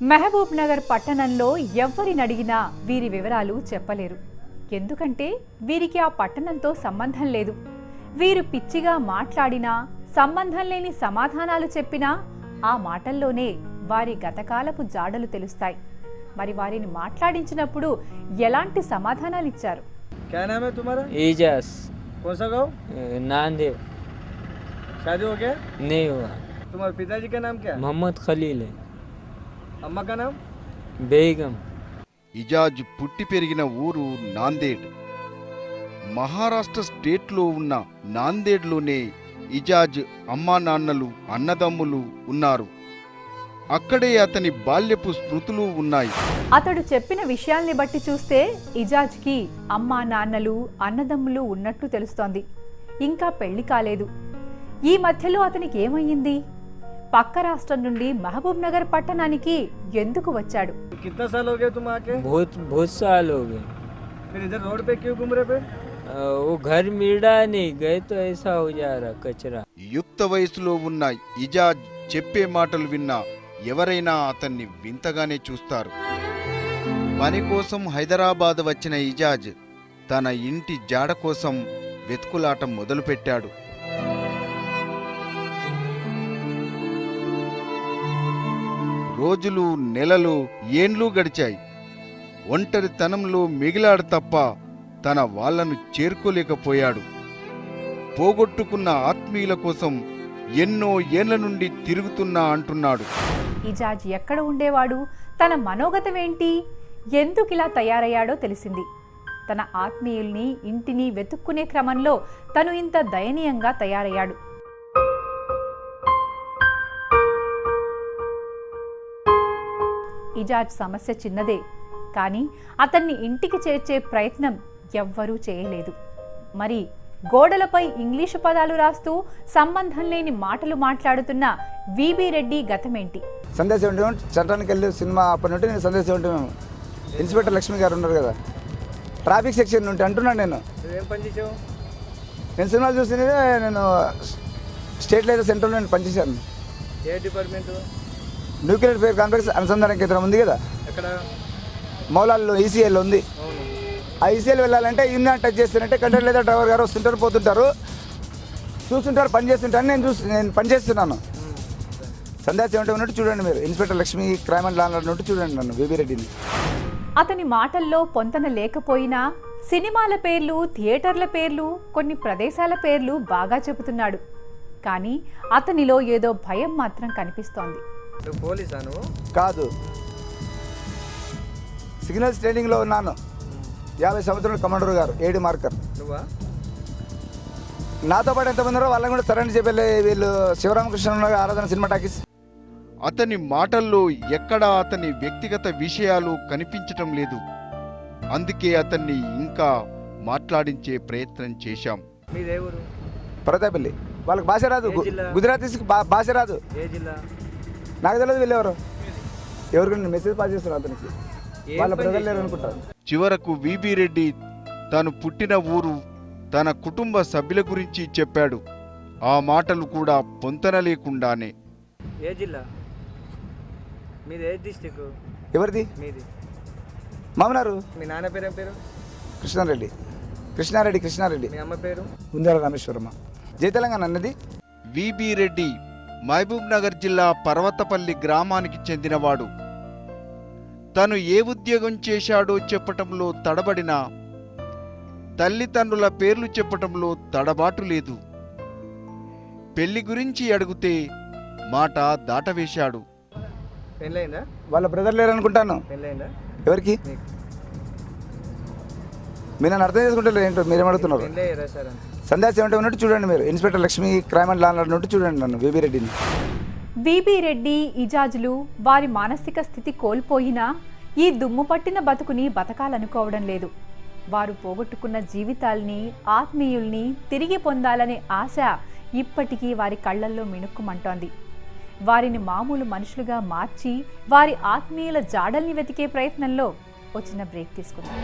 మహబూబ్ నగర్ పట్టణంలో ఎవ్వరిని అడిగినా వీరి వివరాలు చెప్పలేరు. ఎందుకంటే వీరికి ఆ పట్టణంతో సంబంధం లేదు. వీరు పిచ్చిగా మాట్లాడినా, సంబంధం లేని సమాధానాలు చెప్పినా ఆ మాటల్లోనే వారి గతకాలపు జాడలు తెలుస్తాయి. మరి వారిని మాట్లాడించినప్పుడు ఎలాంటి సమాధానాలు ఇచ్చారు? क्या नाम है तुम्हारा? एजाज। कौन सा गाँव? नांदेड़। शादी हो गया? नहीं हुआ। तुम्हारे पिताजी का नाम क्या है? मोहम्मद खलील है। अम्मा का नाम? बेगम। ఇజాజ్ పుట్టి పెరిగిన ఊరు నాందేడ్. మహారాష్ట్ర స్టేట్లో ఉన్న నాందేడ్లోనే ఇజాజ్ అమ్మా నాన్నలు అన్నదమ్ములు ఉన్నారు. అక్కడే అతని బాల్యపు స్మృతులు ఉన్నాయి. అతడు చెప్పిన విషయాల్ని బట్టి చూస్తే ఇజాజ్కి అమ్మా నాన్నలు అన్నదమ్ములు ఉన్నట్టు తెలుస్తోంది. ఇంకా పెళ్లి కాలేదు. ఈ మధ్యలో అతనికి ఏమయ్యింది? పక్క రాష్ట్రం నుండి మహబూబ్ నగర్ పట్టణానికి ఎందుకు వచ్చాడు? कितना साल हो गया तुम आके? बहुत साल हो गए। फिर इधर रोड पे क्यों घूम रहे पे? वो घर मिला नहीं गए तो ऐसा हो जा रहा कचरा। యుక్త వయసులో ఉన్న ఇజాజ్ చెప్పే మాటలు విన్నా ఎవరైనా అతన్ని వింతగానే చూస్తారు. పని కోసం హైదరాబాద్ వచ్చిన ఇజాజ్ తన ఇంటి జాడ కోసం వెతుకులాట మొదలుపెట్టాడు. రోజులు, నెలలు, ఏండ్లు గడిచాయి. ఒంటరితనంలో మిగిలాడు తప్ప తన వాళ్లను చేరుకోలేకపోయాడు. పోగొట్టుకున్న ఆత్మీయుల కోసం ఎన్నో ఏళ్ల నుండి తిరుగుతున్నా అంటున్నాడు. ఇజాజ్ ఎక్కడ ఉండేవాడు? తన మనోగతమేంటి? ఎందుకిలా తయారయ్యాడో తెలిసింది. తన ఆత్మీయుల్ని, ఇంటిని వెతుక్కునే క్రమంలో తను ఇంత దయనీయంగా తయారయ్యాడు. ఇజాజ్ సమస్య చిన్నదే, కానీ అతన్ని ఇంటికి చేర్చే ప్రయత్నం ఎవ్వరూ చేయలేదు. మరి గోడలపై ఇంగ్లీషు పదాలు రాస్తూ సంబంధం లేని మాటలు మాట్లాడుతున్న విబి రెడ్డి గతమేంటి? సందేశం చట్టానికి వెళ్ళి సినిమా అప్పటి నుండి నేను సందేశం ఉంటే మేము ఇన్స్పెక్టర్ లక్ష్మి గారు ఉన్నారు కదా, ట్రాఫిక్ సెక్షన్ నుండి అంటున్నాను. ఏం పని చేసావు? నేను సినిమాలు చూసి నేను స్టేట్ లేదా సెంట్రల్ నేను పనిచేశాను. ఏ డిపార్ట్మెంట్? న్యూక్లియర్ ఫేర్ కాంప్లెక్స్ అనుసంధాన కేంద్రం ఉంది కదా, ఎక్కడ? మౌలాల్లో ఈసీఎల్ ఉంది. అవును. ఆ ఈసీఎల్ వెళ్ళాలంటే యూనియన్ టచ్ చేస్తానంటే కండక్టర్ లేదా డ్రైవర్ గారు వస్తుంటారు, పోతుంటారు, చూస్తుంటారు, పని చేస్తుంటారు. నేను పని చేస్తున్నాను. సందేశం ఏమిటో ఉన్నట్టు చూడండి మీరు. ఇన్స్పెక్టర్ లక్ష్మి క్రైమ్ అండ్ లా ఉన్నట్టు చూడండి నన్ను, విబి రెడ్డిని. అతని మాటల్లో పొంతన లేకపోయినా సినిమాల పేర్లు, థియేటర్ల పేర్లు, కొన్ని ప్రదేశాల పేర్లు బాగా చెబుతున్నాడు. కానీ అతనిలో ఏదో భయం మాత్రం కనిపిస్తోంది. నువ్వు పోలీసా? నువ్వు కాదు, సిగ్నల్స్ ట్రైనింగ్లో ఉన్నాను. 50 సంవత్సరాల కమాండర్ గారు, ఏడి మార్కర్. నువ్వా? నాతో పాటు ఎంతమంది ఉన్నారో వాళ్ళని కూడా సరైన చెప్పలే. వీళ్ళు శివరామకృష్ణ ఆరాధన సినిమా టాకీస్. అతని మాటల్లో ఎక్కడా అతని వ్యక్తిగత విషయాలు కనిపించటం లేదు. అందుకే అతన్ని ఇంకా మాట్లాడించే ప్రయత్నం చేశాం. మీదే ఊరు? పరతాపల్లి. వాళ్ళకి భాష రాదు, గుజరాతీస్కి భాష రాదు. ఏ జిల్లా? నాకు తెలియదు వీళ్ళెవరు. ఎవరికైనా మెసేజ్ పాస్ చేస్తున్నారు అతనికి, వాళ్ళ బ్రదర్ లేరు అనుకుంటారు. చివరకు విబి రెడ్డి తాను పుట్టిన ఊరు, తన కుటుంబ సభ్యుల గురించి చెప్పాడు. ఆ మాటలు కూడా పొంతన లేకుండానే. ఏ జిల్లా మీది? ఏ డిస్టిక్? ఎవరిది? మీది. మామనారు. మీ నాన్న పేరు ఏం పేరు? కృష్ణారెడ్డి. కృష్ణారెడ్డి. మీ అమ్మ పేరు? ఉందాల రామేశ్వరమ్మ. జై తెలంగాణ అన్నది. విబి రెడ్డి మహబూబ్ నగర్ జిల్లా పర్వతపల్లి గ్రామానికి చెందినవాడు. తను ఏ ఉద్యోగం చేశాడో చెప్పటంలో తడబడిన, తల్లిదండ్రుల పేర్లు చెప్పటంలో తడబాటు లేదు. పెళ్లి గురించి అడిగితే మాట దాటవేశాడు. పెళ్ళైందా? వాళ్ళ బ్రదర్ లేరు అనుకుంటాను. పెళ్ళైందా? ఎవరికి? మీరు నన్ను అర్థం చేసుకుంటారు ఏంటో మీరేమడుతున్నారు. పెళ్ళయ్యారా సార్? సందేశం ఏమిటో ఉన్నట్టు చూడండి మీరు. ఇన్స్పెక్టర్ లక్ష్మి క్రైమ్ అండ్ లా ఉన్నట్టు చూడండి నన్ను, విబి రెడ్డిని. విబి రెడ్డి, ఇజాజ్లు వారి మానసిక స్థితి కోల్పోయినా ఈ దుమ్ము పట్టిన బతుకుని బతకాలనుకోవడం లేదు. వారు పోగొట్టుకున్న జీవితాల్ని, ఆత్మీయుల్ని తిరిగి పొందాలనే ఆశ ఇప్పటికీ వారి కళ్లల్లో మిణుక్కుమంటోంది. వారిని మామూలు మనుషులుగా మార్చి వారి ఆత్మీయుల జాడల్ని వెతికే ప్రయత్నంలో చిన్న బ్రేక్ తీసుకుందాం.